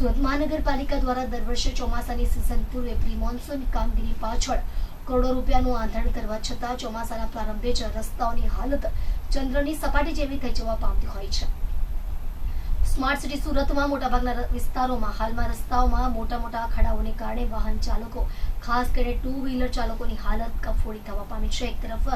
સુરત મહાનગરપાલિકા દ્વારા દર વર્ષે ચોમાસાની સિઝન પૂર્વે પ્રી મોન્સૂન કામગીરી પાછળ કરોડો રૂપિયાનું આંધણ કરવા છતાં ચોમાસાના પ્રારંભે જ રસ્તાઓની હાલત ચંદ્રની સપાટી જેવી થઈ જવા પામતી હોય છે। સ્માર્ટ સિટી સુરતમાં મોટાભાગના વિસ્તારોમાં હાલમાં રસ્તાઓમાં મોટા ખાડાઓને કારણે વાહન ચાલકો ખાસ કરીને ટુ વ્હીલર ચાલકોની હાલત કફોડી થવા પામી છે। એક તરફ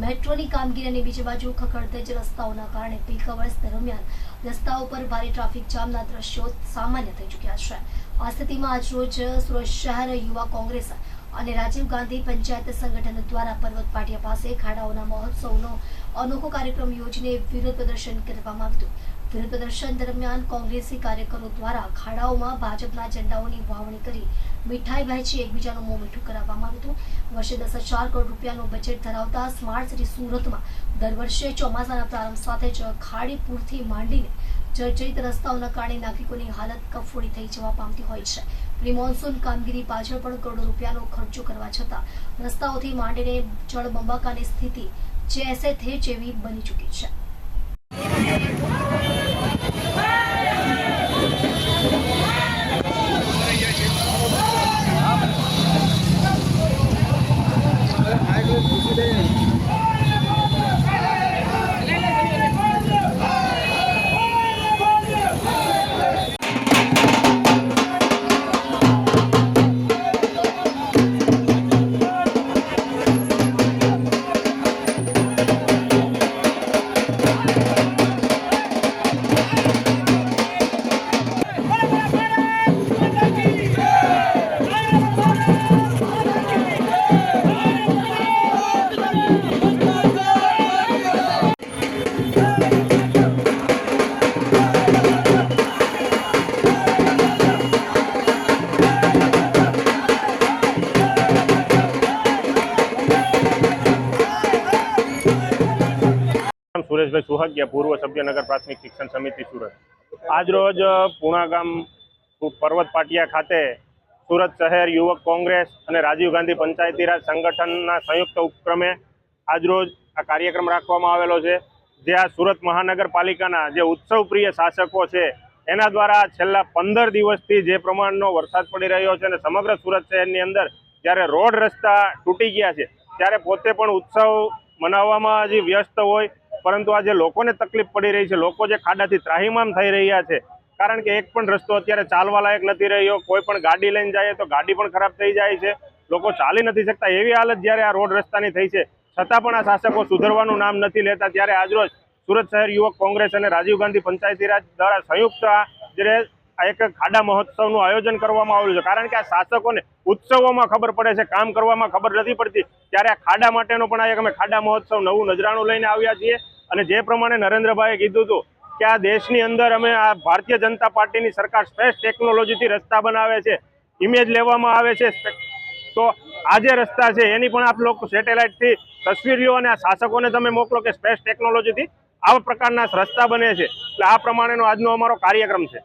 મેટ્રોની કામગીરી અને બીજી બાજુ ખખડધજ રસ્તાઓના કારણે પીક અવર્સ દરમિયાન રસ્તાઓ પર ભારે ટ્રાફિક જામના દ્રશ્યો સામાન્ય થઈ ચૂક્યા છે। આ સ્થિતિમાં આજરોજ સુરત શહેર યુવા કોંગ્રેસ અને રાજીવ ગાંધી પંચાયત સંગઠન દ્વારા પર્વત પાટિયા પાસે ખાડાઓના મહોત્સવનો અનોખો કાર્યક્રમ યોજીને વિરોધ પ્રદર્શન કરવામાં આવ્યું। વિરોધ પ્રદર્શન દરમિયાન કોંગ્રેસી કાર્યકરો દ્વારા ખાડાઓમાં ભાજપના ઝંડાઓની વાવણી કરી મીઠાઈ વહેંચી એકબીજાનું મોં મીઠું કરાવવામાં આવ્યું હતું। વર્ષે 10,000 કરોડ રૂપિયાનું બજેટ ધરાવતા સ્માર્ટ સિટી સુરતમાં દર વર્ષે ચોમાસાના પ્રારંભ સાથે જ ખાડી પૂરથી માંડીને જર્જરિત રસ્તાઓના કારણે નાગરિકોની હાલત કફોડી થઈ જવા પામતી હોય છે। પ્રી મોન્સૂન કામગીરી પાછળ પણ કરોડો રૂપિયાનો ખર્ચો કરવા છતાં રસ્તાઓથી માંડીને જળબંબાકારની સ્થિતિ જેસે થે જેવી બની ચૂકી છે। સુરેશભાઈ સુહાગિયા, પૂર્વ સભ્ય નગર પ્રાથમિક શિક્ષણ સમિતિ સુરત। આજરોજ પૂણા ગામ પર્વત પાટિયા ખાતે સુરત શહેર યુવક કોંગ્રેસ અને રાજીવ ગાંધી પંચાયતી રાજ સંગઠનના સંયુક્ત ઉપક્રમે આજરોજ આ કાર્યક્રમ રાખવામાં આવેલો છે। જે આ સુરત મહાનગરપાલિકાના જે ઉત્સવપ્રિય શાસકો છે એના દ્વારા છેલ્લા 15 દિવસથી જે પ્રમાણનો વરસાદ પડી રહ્યો છે અને સમગ્ર સુરત શહેરની અંદર જ્યારે રોડ રસ્તા તૂટી ગયા છે ત્યારે પોતે પણ ઉત્સવ મનાવવામાં હજી વ્યસ્ત હોય, પરંતુ આજે લોકોને તકલીફ પડી રહી છે। લોકો જે ખાડાથી ત્રાહિમામ થઈ રહ્યા છે, કારણ કે એક પણ રસ્તો અત્યારે ચાલવા લાયક નથી રહ્યો। કોઈ પણ ગાડી લઈને જાય તો ગાડી પણ ખરાબ થઈ જાય છે, લોકો ચાલી નથી શકતા એવી હાલત જ્યારે આ રોડ રસ્તાની થઈ છે, છતાં પણ આ શાસકો સુધરવાનું નામ નથી લેતા। ત્યારે આજરોજ સુરત શહેર યુવક કોંગ્રેસ અને રાજીવ ગાંધી પંચાયતી રાજ દ્વારા સંયુક્ત એક ખાડા મહોત્સવનું આયોજન કરવામાં આવ્યું છે, કારણ કે આ શાસકોને ઉત્સવોમાં ખબર પડે છે, કામ કરવામાં ખબર નથી પડતી। ત્યારે આ ખાડા માટેનો પણ આ એક અમે ખાડા મહોત્સવ નવું નજરાણું લઈને આવ્યા છીએ। અને જે પ્રમાણે નરેન્દ્રભાઈએ કીધું હતું કે આ દેશની અંદર અમે આ ભારતીય જનતા પાર્ટીની સરકાર સ્પેસ ટેકનોલોજીથી રસ્તા બનાવે છે, ઇમેજ લેવામાં આવે છે, તો આ જે રસ્તા છે એની પણ આપ લોકો સેટેલાઇટથી તસવીરીઓ અને આ શાસકોને તમે મોકલો કે સ્પેસ ટેકનોલોજીથી આવા પ્રકારના રસ્તા બને છે। એટલે આ પ્રમાણેનો આજનો અમારો કાર્યક્રમ છે।